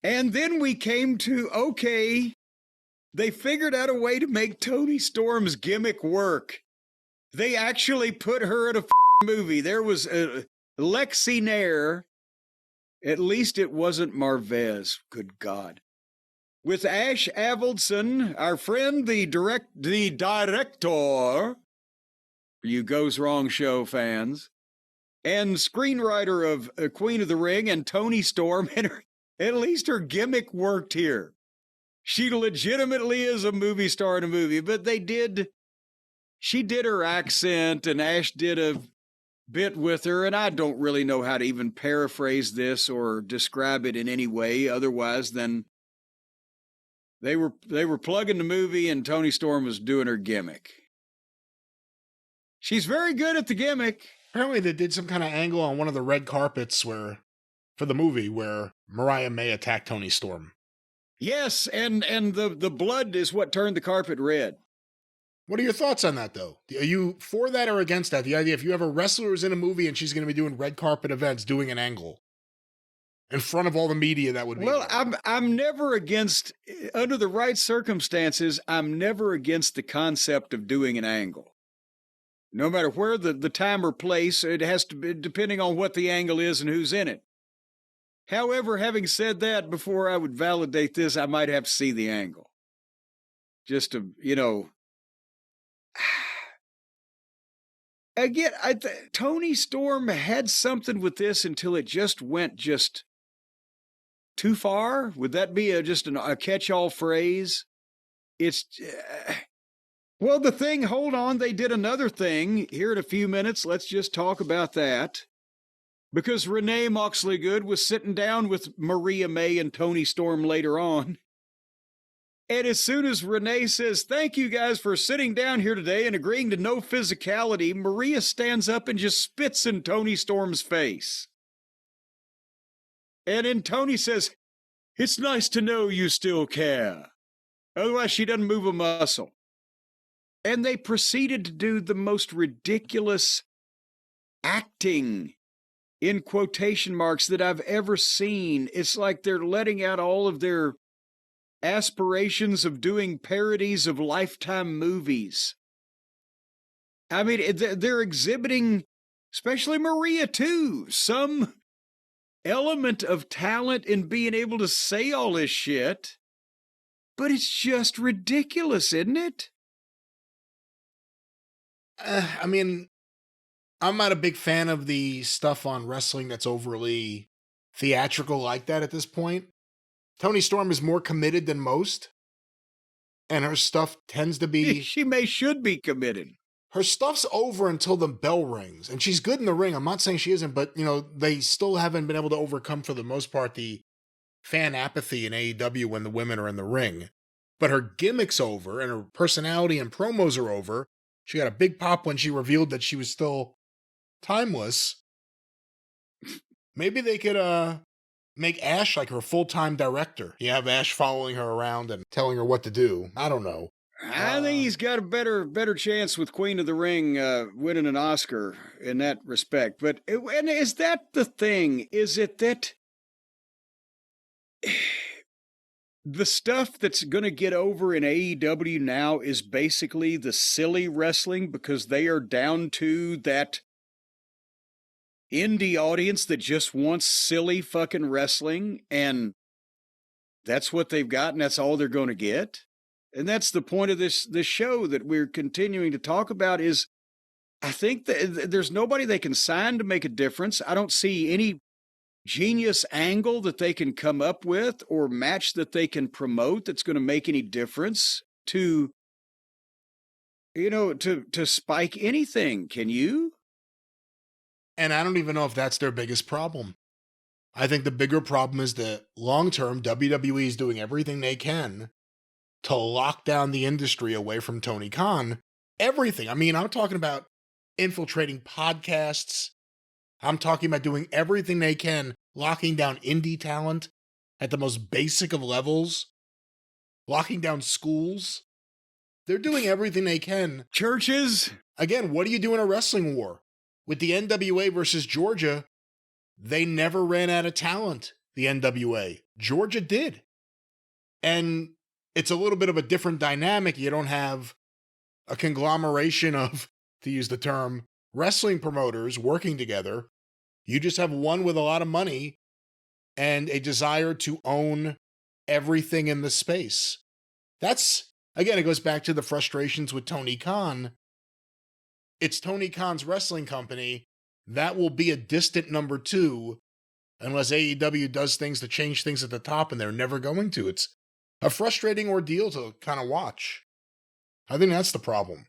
And then we came to, okay, they figured out a way to make Toni Storm's gimmick work. They actually put her in a movie. There was Lexi Nair. At least it wasn't Marvez. Good God. With Ash Avildsen, our friend, the director, you Goes Wrong Show fans, and screenwriter of Queen of the Ring, and Toni Storm, and at least her gimmick worked here. She legitimately is a movie star in a movie, but she did her accent, and Ash did a bit with her, and I don't really know how to even paraphrase this or describe it in any way otherwise than they were plugging the movie and Toni Storm was doing her gimmick. She's very good at the gimmick. Apparently they did some kind of angle on one of the red carpets for the movie where Mariah may attack Toni Storm. Yes, and the blood is what turned the carpet red. What are your thoughts on that, though? Are you for that or against that? The idea if you have a wrestler who's in a movie and she's going to be doing red carpet events, doing an angle in front of all the media, that would be... Well, I'm never against, under the right circumstances, I'm never against the concept of doing an angle. No matter where the time or place, it has to be depending on what the angle is and who's in it. However, having said that, before I would validate this, I might have to see the angle. Just to, again, Toni Storm had something with this until it just went too far. Would that be just a catch-all phrase? It's, well, the thing, hold on, they did another thing here in a few minutes. Let's just talk about that. Because Renee Moxley-Good was sitting down with Maria May and Toni Storm later on. And as soon as Renee says, thank you guys for sitting down here today and agreeing to no physicality, Maria stands up and just spits in Toni Storm's face. And then Toni says, it's nice to know you still care. Otherwise, she doesn't move a muscle. And they proceeded to do the most ridiculous acting, in quotation marks, that I've ever seen. It's like they're letting out all of their aspirations of doing parodies of Lifetime movies. I mean, they're exhibiting, especially Maria too, some element of talent in being able to say all this shit, but it's just ridiculous, isn't it? I mean, I'm not a big fan of the stuff on wrestling that's overly theatrical like that at this point. Toni Storm is more committed than most, and her stuff tends to be... should be committed. Her stuff's over until the bell rings, and she's good in the ring. I'm not saying she isn't, but, they still haven't been able to overcome, for the most part, the fan apathy in AEW when the women are in the ring. But her gimmick's over, and her personality and promos are over. She got a big pop when she revealed that she was still timeless. Maybe they could make Ash like her full-time director. You have Ash following her around and telling her what to do. I don't know. I think he's got a better chance with Queen of the Ring winning an Oscar in that respect. But and is that the thing? Is it that the stuff that's going to get over in AEW now is basically the silly wrestling because they are down to that indie audience that just wants silly fucking wrestling, and that's what they've got, and that's all they're going to get? And that's the point of this show that we're continuing to talk about is I think that there's nobody they can sign to make a difference. I don't see any genius angle that they can come up with or match that they can promote that's going to make any difference to spike anything. Can you? And I don't even know if that's their biggest problem. I think the bigger problem is that long-term, WWE is doing everything they can to lock down the industry away from Tony Khan. Everything. I mean, I'm talking about infiltrating podcasts. I'm talking about doing everything they can, locking down indie talent at the most basic of levels, locking down schools. They're doing everything they can. Churches. Again, what do you do in a wrestling war? With the NWA versus Georgia, they never ran out of talent. the NWA. Georgia did. And it's a little bit of a different dynamic. You don't have a conglomeration of, to use the term, wrestling promoters working together. You just have one with a lot of money and a desire to own everything in the space. That's, again, it goes back to the frustrations with Tony Khan. It's Tony Khan's wrestling company. That will be a distant number two unless AEW does things to change things at the top, and they're never going to. It's a frustrating ordeal to kind of watch. I think that's the problem.